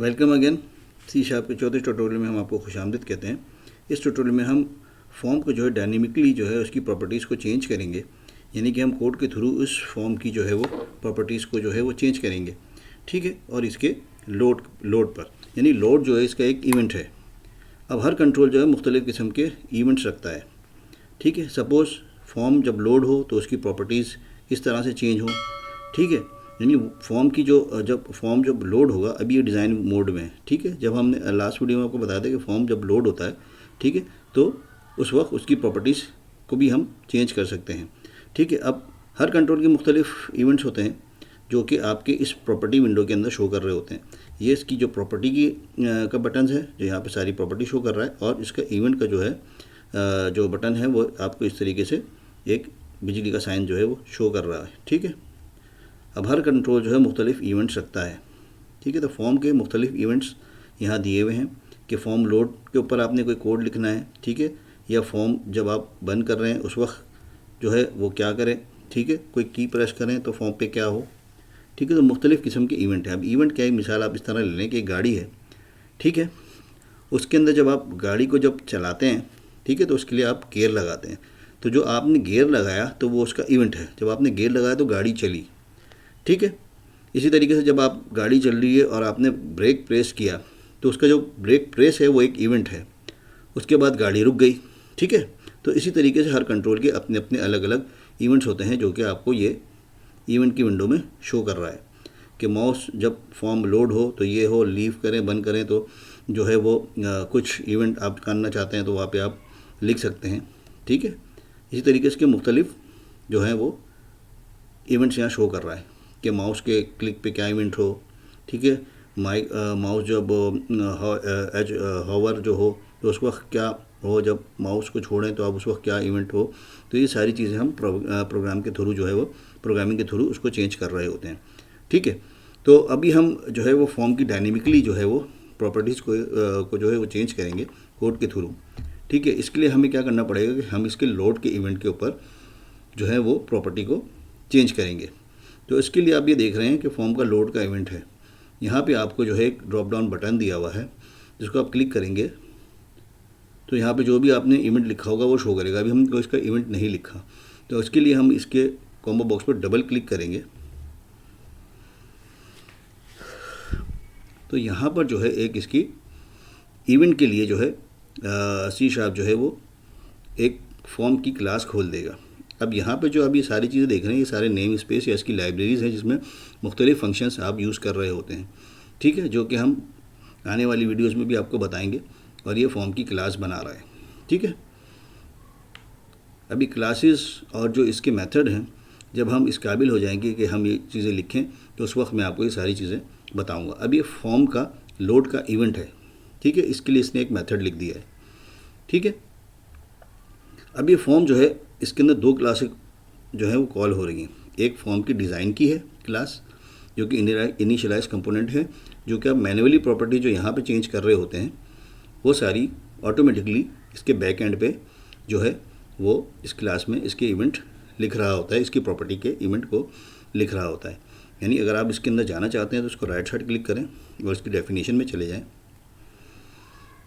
Welcome again. C sharp के चौथे tutorial में हम आपको खुशामदीद कहते हैं। इस ट्यूटोरियल में हम फॉर्म को जो है डायनेमिकली जो है उसकी प्रॉपर्टीज़ को चेंज करेंगे, यानी कि हम कोड के थ्रू उस फॉर्म की जो है वो प्रॉपर्टीज़ को जो है वो चेंज करेंगे, ठीक है। और इसके लोड पर, यानी लोड जो है इसका एक इवेंट है। अब हर कंट्रोल जो है मुख्तलिफ़ किस्म के इवेंट्स रखता है, ठीक है। सपोज़ फॉर्म जब लोड हो तो उसकी प्रॉपर्टीज़ इस तरह से चेंज हो, ठीक है। यानी फॉर्म की जब फॉर्म लोड होगा, अभी ये डिज़ाइन मोड में है, ठीक है। जब हमने लास्ट वीडियो में आपको बताया था कि फॉर्म जब लोड होता है, ठीक है, तो उस वक्त उसकी प्रॉपर्टीज़ को भी हम चेंज कर सकते हैं, ठीक है। अब हर कंट्रोल के मुख्तलिफ इवेंट्स होते हैं जो कि आपके इस प्रॉपर्टी विंडो के अंदर शो कर रहे होते हैं। ये इसकी जो प्रॉपर्टी की का बटन है जो यहाँ पे सारी प्रॉपर्टी शो कर रहा है, और इसका इवेंट का जो है जो बटन है वो आपको इस तरीके से एक बिजली का साइन जो है वो शो कर रहा है, ठीक है। अब हर कंट्रोल जो है मुख्तलिफ इवेंट्स रखता है, ठीक है। तो फॉर्म के मुख्तलिफ इवेंट्स यहाँ दिए हुए हैं कि फॉर्म लोड के ऊपर आपने कोई कोड लिखना है, ठीक है, या फॉर्म जब आप बंद कर रहे हैं उस वक्त जो है वो क्या करें, ठीक है, कोई की प्रेस करें तो फॉर्म पे क्या हो, ठीक है। तो मुख्तलिफ किस्म के इवेंट हैं। अब इवेंट क्या है, मिसाल आप इस तरह ले लें कि एक गाड़ी है, ठीक है, उसके अंदर जब आप गाड़ी को जब चलाते हैं, ठीक है, तो उसके लिए आप गियर लगाते हैं। तो जो आपने गियर लगाया तो वो उसका इवेंट है। जब आपने गियर लगाया तो गाड़ी चली, ठीक है। इसी तरीके से जब आप गाड़ी चल रही है और आपने ब्रेक प्रेस किया तो उसका जो ब्रेक प्रेस है वो एक इवेंट है। उसके बाद गाड़ी रुक गई, ठीक है। तो इसी तरीके से हर कंट्रोल के अपने अपने अलग अलग इवेंट्स होते हैं जो कि आपको ये इवेंट की विंडो में शो कर रहा है कि माउस जब फॉर्म लोड हो तो ये हो, लीव करें, बंद करें तो जो है वो कुछ इवेंट आप करना चाहते हैं तो वहाँ पे आप लिख सकते हैं, ठीक है। इसी तरीके से मुख्तलिफ जो है वो इवेंट्स यहाँ शो कर रहा है कि माउस के क्लिक पे क्या इवेंट हो, ठीक है। माउस जब हॉवर जो हो तो उस वक्त क्या हो, जब माउस को छोड़ें तो आप उस वक्त क्या इवेंट हो। तो ये सारी चीज़ें हम प्रोग्राम के थ्रू जो है वो प्रोग्रामिंग के थ्रू उसको चेंज कर रहे होते हैं, ठीक है। तो अभी हम जो है वो फॉर्म की डायनेमिकली जो है वो प्रॉपर्टीज़ को जो है वो चेंज करेंगे कोड के थ्रू, ठीक है। इसके लिए हमें क्या करना पड़ेगा कि हम इसके लोड के इवेंट के ऊपर जो है वो प्रॉपर्टी को चेंज करेंगे। तो इसके लिए आप ये देख रहे हैं कि फॉर्म का लोड का इवेंट है। यहाँ पे आपको जो है एक ड्रॉप डाउन बटन दिया हुआ है जिसको आप क्लिक करेंगे तो यहाँ पे जो भी आपने इवेंट लिखा होगा वो शो करेगा। अभी हमने इसका इवेंट नहीं लिखा तो इसके लिए हम इसके कॉम्बो बॉक्स पर डबल क्लिक करेंगे तो यहाँ पर जो है एक इसकी इवेंट के लिए जो है सी शार्प जो है वो एक फॉर्म की क्लास खोल देगा। अब यहाँ पे जो आप ये सारी चीज़ें देख रहे हैं ये सारे नेम स्पेस या इसकी लाइब्रेरीज़ हैं जिसमें मुख्तलिफ फंक्शंस आप यूज़ कर रहे होते हैं, ठीक है, जो कि हम आने वाली वीडियोस में भी आपको बताएंगे। और ये फॉर्म की क्लास बना रहा है, ठीक है। अभी क्लासेस और जो इसके मेथड हैं जब हम इस काबिल हो जाएंगे कि हम ये चीज़ें लिखें तो उस वक्त मैं आपको ये सारी चीज़ें बताऊँगा। अब ये फॉर्म का लोड का इवेंट है, ठीक है, इसके लिए इसने एक मेथड लिख दिया है, ठीक है। अब ये फॉर्म जो है इसके अंदर दो क्लासें जो है वो कॉल हो रही हैं। एक फॉर्म की डिज़ाइन की है क्लास जो कि इनिशियलाइज कंपोनेंट है, जो कि आप मैन्युअली प्रॉपर्टी जो यहाँ पे चेंज कर रहे होते हैं वो सारी ऑटोमेटिकली इसके बैक एंड पे जो है वो इस क्लास में इसके इवेंट लिख रहा होता है, इसकी प्रॉपर्टी के इवेंट को लिख रहा होता है। यानी अगर आप इसके अंदर जाना चाहते हैं तो इसको राइट साइड क्लिक करें और इसकी डेफिनेशन में चले जाएँ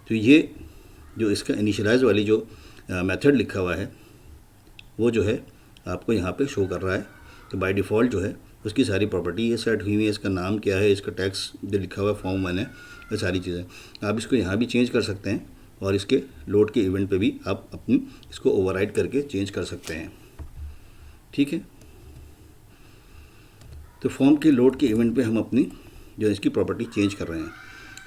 तो ये जो इसका इनिशियलाइज वाली जो मेथड लिखा हुआ है वो जो है आपको यहाँ पे शो कर रहा है। तो बाय डिफ़ॉल्ट जो है उसकी सारी प्रॉपर्टी ये सेट हुई हुई है। इसका नाम क्या है, इसका टैक्स जो लिखा हुआ है फॉर्म 1 है, ये सारी चीज़ें आप इसको यहाँ भी चेंज कर सकते हैं और इसके लोड के इवेंट पे भी आप अपनी इसको ओवरराइड करके चेंज कर सकते हैं, ठीक है। तो फॉर्म के लोड के इवेंट पे हम अपनी जो इसकी प्रॉपर्टी चेंज कर रहे हैं।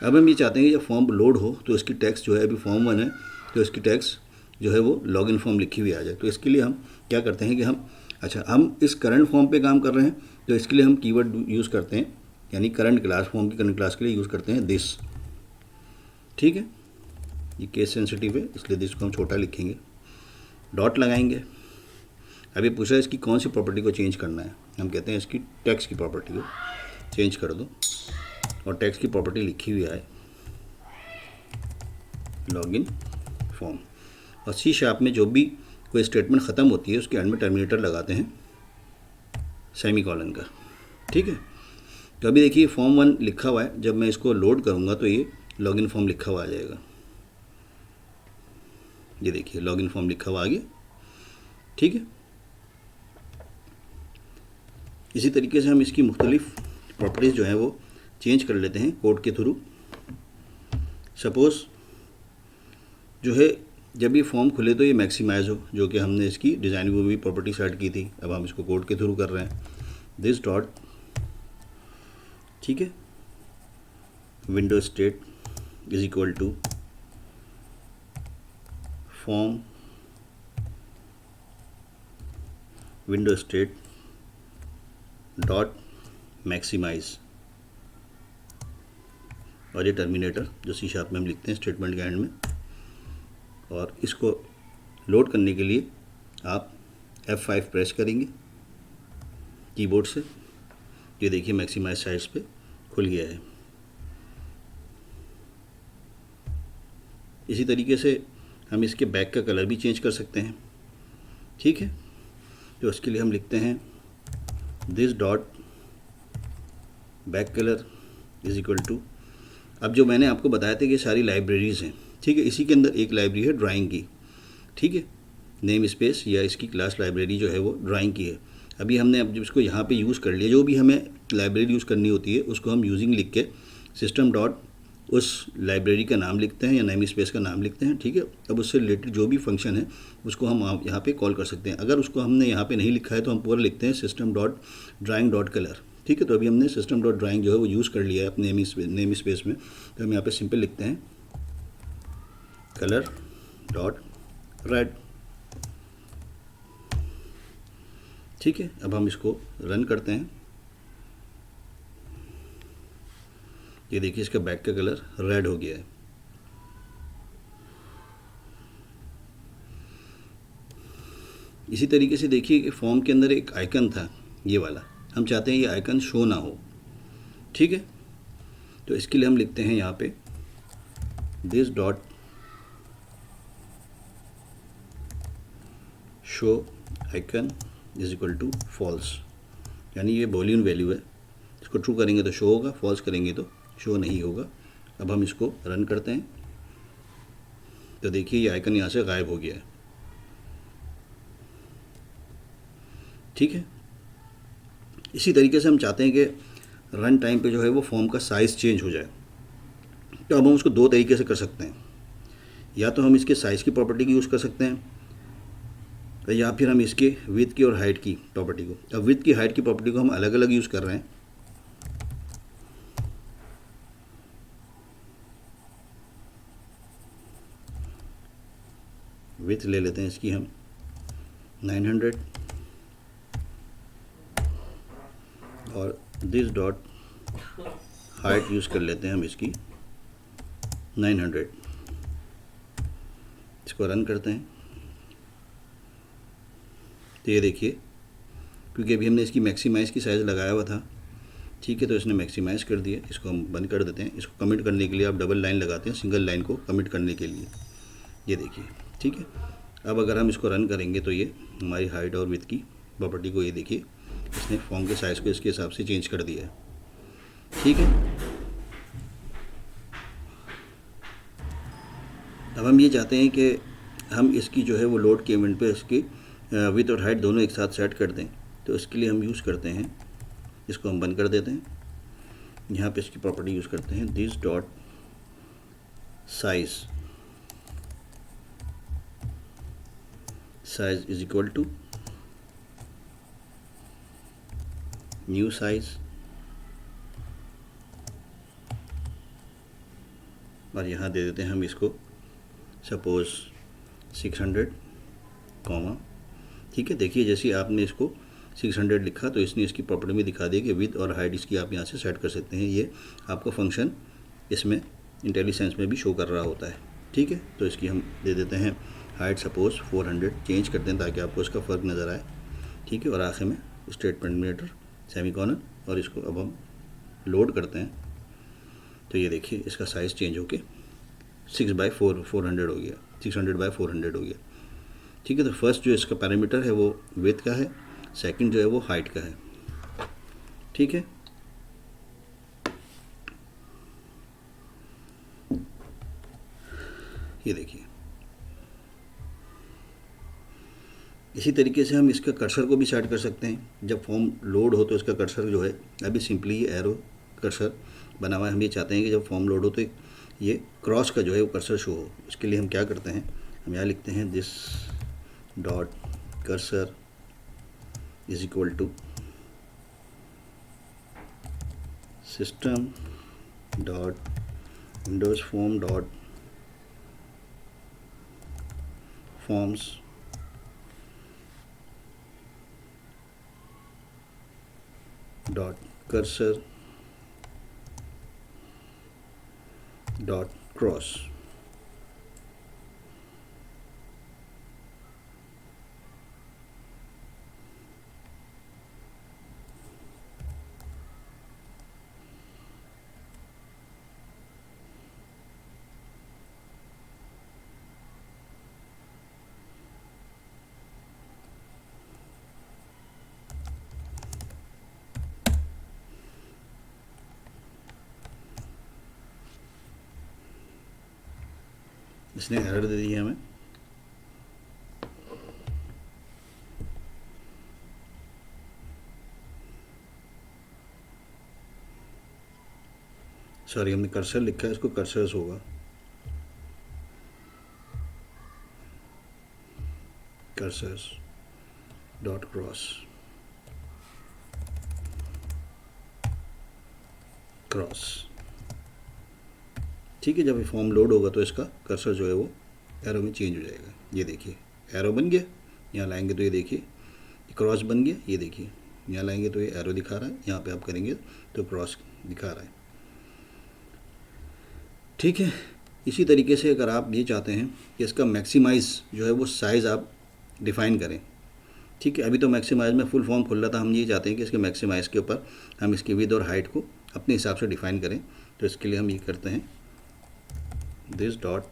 अब हम ये चाहते हैं कि जब फॉर्म लोड हो तो इसकी टैक्स जो है, अभी फॉर्म 1 है तो इसकी टैक्स जो है वो लॉगिन फॉर्म लिखी हुई आ जाए। तो इसके लिए हम क्या करते हैं कि हम इस करंट फॉर्म पे काम कर रहे हैं तो इसके लिए हम कीवर्ड यूज़ करते हैं, यानी करंट क्लास, फॉर्म की करंट क्लास के लिए यूज़ करते हैं दिस, ठीक है। ये केस सेंसिटिव है इसलिए दिस को हम छोटा लिखेंगे, डॉट लगाएंगे। अभी पूछा है इसकी कौन सी प्रॉपर्टी को चेंज करना है, हम कहते हैं इसकी टैक्स की प्रॉपर्टी को चेंज कर दो और टैक्स की प्रॉपर्टी लिखी हुई है लॉगिन फॉर्म। और सी शार्प में जो भी कोई स्टेटमेंट ख़त्म होती है उसके एंड में टर्मिनेटर लगाते हैं सेमी कॉलन का, ठीक है। तो अभी देखिए फॉर्म 1 लिखा हुआ है, जब मैं इसको लोड करूँगा तो ये लॉगिन फॉर्म लिखा हुआ आ जाएगा। ये देखिए लॉगिन फॉर्म लिखा हुआ आ गया, ठीक है। इसी तरीके से हम इसकी मुख्तलिफ प्रॉपर्टीज़ जो है वो चेंज कर लेते हैं कोड के थ्रू। सपोज़ जो है जब ये फॉर्म खुले तो ये मैक्सिमाइज हो, जो कि हमने इसकी डिज़ाइन में भी प्रॉपर्टी सेट की थी, अब हम इसको कोड के थ्रू कर रहे हैं। दिस डॉट, ठीक है, window state is equal to form window state dot maximize, और ये टर्मिनेटर जो सी शार्प में हम लिखते हैं स्टेटमेंट के एंड में। और इसको लोड करने के लिए आप F5 प्रेस करेंगे कीबोर्ड से। ये देखिए मैक्सिमाइज साइड्स पे खुल गया है। इसी तरीके से हम इसके बैक का कलर भी चेंज कर सकते हैं, ठीक है। तो उसके लिए हम लिखते हैं this dot back colour is equal to, अब जो मैंने आपको बताया था कि सारी लाइब्रेरीज़ हैं, ठीक है, इसी के अंदर एक लाइब्रेरी है ड्राइंग की, ठीक है, नेम स्पेस या इसकी क्लास लाइब्रेरी जो है वो ड्राइंग की है। अभी हमने अब जब इसको यहाँ पे यूज़ कर लिया, जो भी हमें लाइब्रेरी यूज़ करनी होती है उसको हम यूजिंग लिख के सिस्टम डॉट उस लाइब्रेरी का नाम लिखते हैं या नेम स्पेस का नाम लिखते हैं, ठीक है। अब उससे रिलेटेड जो भी फंक्शन है उसको हम यहाँ पे कॉल कर सकते हैं। अगर उसको हमने यहाँ पे नहीं लिखा है तो हम पूरा लिखते हैं system dot drawing dot colour, ठीक है। तो अभी हमने सिस्टम डॉट ड्राइंग जो है वो यूज़ कर लिया है अपने नेम स्पेस में, तो हम यहाँ पे सिंपल लिखते हैं कलर डॉट रेड, ठीक है। अब हम इसको रन करते हैं। ये देखिए इसका बैक का कलर रेड हो गया है। इसी तरीके से देखिए कि फॉर्म के अंदर एक आइकन था ये वाला, हम चाहते हैं ये आइकन शो ना हो, ठीक है। तो इसके लिए हम लिखते हैं यहाँ पे this dot show icon is equal to false, यानी ये बूलियन वैल्यू है, इसको ट्रू करेंगे तो शो होगा, फॉल्स करेंगे तो शो नहीं होगा। अब हम इसको रन करते हैं तो देखिए ये आइकन यहाँ से गायब हो गया है, ठीक है। इसी तरीके से हम चाहते हैं कि रन टाइम पे जो है वो फॉर्म का साइज़ चेंज हो जाए, तो अब हम उसको दो तरीके से कर सकते हैं। या तो हम इसके साइज़ की प्रॉपर्टी की यूज़ कर सकते हैं, या फिर हम इसके विड्थ की और हाइट की प्रॉपर्टी को। अब विड्थ की हाइट की प्रॉपर्टी को हम अलग अलग यूज़ कर रहे हैं। विड्थ ले लेते हैं इसकी हम 900 और दिस डॉट हाइट यूज़ कर लेते हैं हम इसकी 900। इसको रन करते हैं तो ये देखिए, क्योंकि अभी हमने इसकी मैक्सिमाइज़ की साइज़ लगाया हुआ था, ठीक है, तो इसने मैक्सिमाइज़ कर दिया। इसको हम बंद कर देते हैं। इसको कमिट करने के लिए आप डबल लाइन लगाते हैं, सिंगल लाइन को कमिट करने के लिए, ये देखिए, ठीक है। अब अगर हम इसको रन करेंगे तो ये हमारी हाइट और विड्थ की प्रॉपर्टी को, ये देखिए, इसने फॉर्म के साइज़ को इसके हिसाब से चेंज कर दिया है, ठीक है। अब हम ये चाहते हैं कि हम इसकी जो है वो लोड के इवेंट पे इसकी विड्थ और हाइट दोनों एक साथ सेट कर दें। तो इसके लिए हम यूज़ करते हैं, इसको हम बंद कर देते हैं। यहाँ पे इसकी प्रॉपर्टी यूज़ करते हैं this dot size is equal to new size, और यहाँ दे देते हैं हम इसको सपोज़ 600 कॉमा, ठीक है। देखिए जैसे आपने इसको 600 लिखा तो इसने इसकी प्रॉपर्टी में दिखा दी कि विड्थ और हाइट इसकी आप यहाँ से सेट कर सकते हैं। ये आपका फंक्शन इसमें इंटेलिसेंस में भी शो कर रहा होता है, ठीक है। तो इसकी हम दे देते हैं हाइट सपोज़ 400, चेंज करते हैं ताकि आपको इसका फ़र्क नज़र आए, ठीक है। और आखिर में स्टेटमेंट सेमीकोलन, और इसको अब हम लोड करते हैं तो ये देखिए इसका साइज़ चेंज होके 6/400 हो गया, 600/400 हो गया, ठीक है। तो फर्स्ट जो इसका पैरामीटर है वो विड्थ का है, सेकंड जो है वो हाइट का है, ठीक है। ये देखिए। इसी तरीके से हम इसका कर्सर को भी सेट कर सकते हैं। जब फॉर्म लोड हो तो इसका कर्सर जो है, अभी सिंपली ये एरो कर्सर बना हुआ है। हम ये चाहते हैं कि जब फॉर्म लोड हो तो ये क्रॉस का जो है वो कर्सर शो हो। उसके लिए हम क्या करते हैं, हम यहाँ लिखते हैं this dot cursor is equal to system dot windows form dot forms dot cursor dot cross. इसने एरर दे दी है हमें। सॉरी, हमने कर्सर लिखा है, इसको कर्सर्स होगा। Cursors dot cross. ठीक है, जब ये फॉर्म लोड होगा तो इसका कर्सर जो है वो एरो में चेंज हो जाएगा। ये देखिए एरो बन गया। यहाँ लाएंगे तो ये देखिए क्रॉस बन गया। ये देखिए यहाँ लाएंगे तो ये एरो दिखा रहा है, यहाँ पे आप करेंगे तो क्रॉस दिखा रहा है। ठीक है, इसी तरीके से अगर आप ये चाहते हैं कि इसका मैक्सिमाइज़ जो है वो साइज़ आप डिफ़ाइन करें। ठीक है, अभी तो मैक्सिमाइज़ में फुल फॉर्म खुल रहा था। हम ये चाहते हैं कि इसके मैक्सिमाइज़ के ऊपर हम इसकी विड्थ और हाइट को अपने हिसाब से डिफ़ाइन करें। तो इसके लिए हम ये करते हैं this dot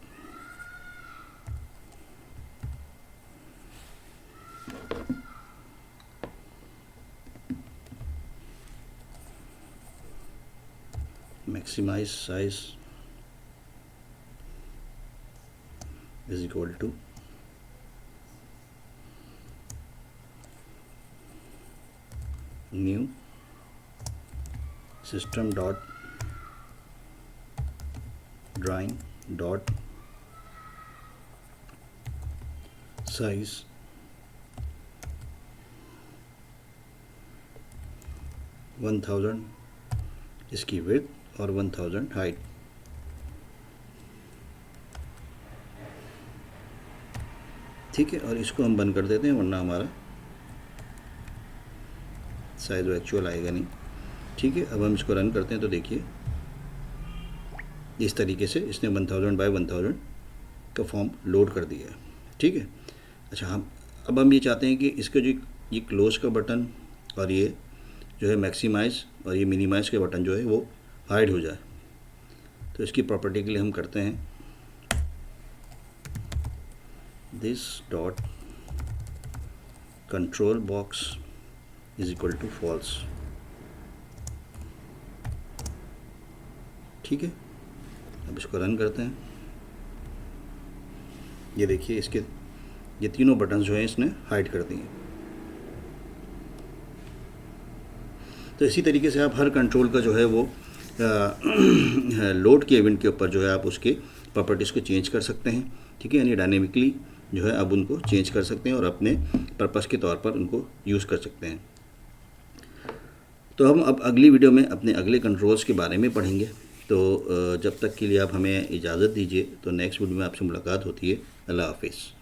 maximize size is equal to new system dot drawing dot size (1000) इसकी विड्थ और 1000 हाइट। ठीक है, और इसको हम बंद कर देते हैं वरना हमारा साइज वो एक्चुअल आएगा नहीं। ठीक है, अब हम इसको रन करते हैं तो देखिए इस तरीके से इसने 1000 बाय 1000 का फॉर्म लोड कर दिया है। ठीक है, अच्छा अब हम ये चाहते हैं कि इसका जो ये क्लोज का बटन और ये जो है मैक्सिमाइज़ और ये मिनिमाइज़ के बटन जो है वो हाइड हो जाए। तो इसकी प्रॉपर्टी के लिए हम करते हैं this dot control box is equal to false. ठीक है, अब इसको रन करते हैं। ये देखिए इसके ये तीनों बटन जो हैं इसने हाइड कर दिए। तो इसी तरीके से आप हर कंट्रोल का जो है वो लोड के इवेंट के ऊपर जो है आप उसके प्रॉपर्टीज़ को चेंज कर सकते हैं। ठीक है, यानी डायनेमिकली जो है आप उनको चेंज कर सकते हैं और अपने पर्पस के तौर पर उनको यूज़ कर सकते हैं। तो हम अब अगली वीडियो में अपने अगले कंट्रोल्स के बारे में पढ़ेंगे। तो जब तक के लिए आप हमें इजाज़त दीजिए। तो नेक्स्ट वीडियो में आपसे मुलाकात होती है। अल्लाह हाफिज़।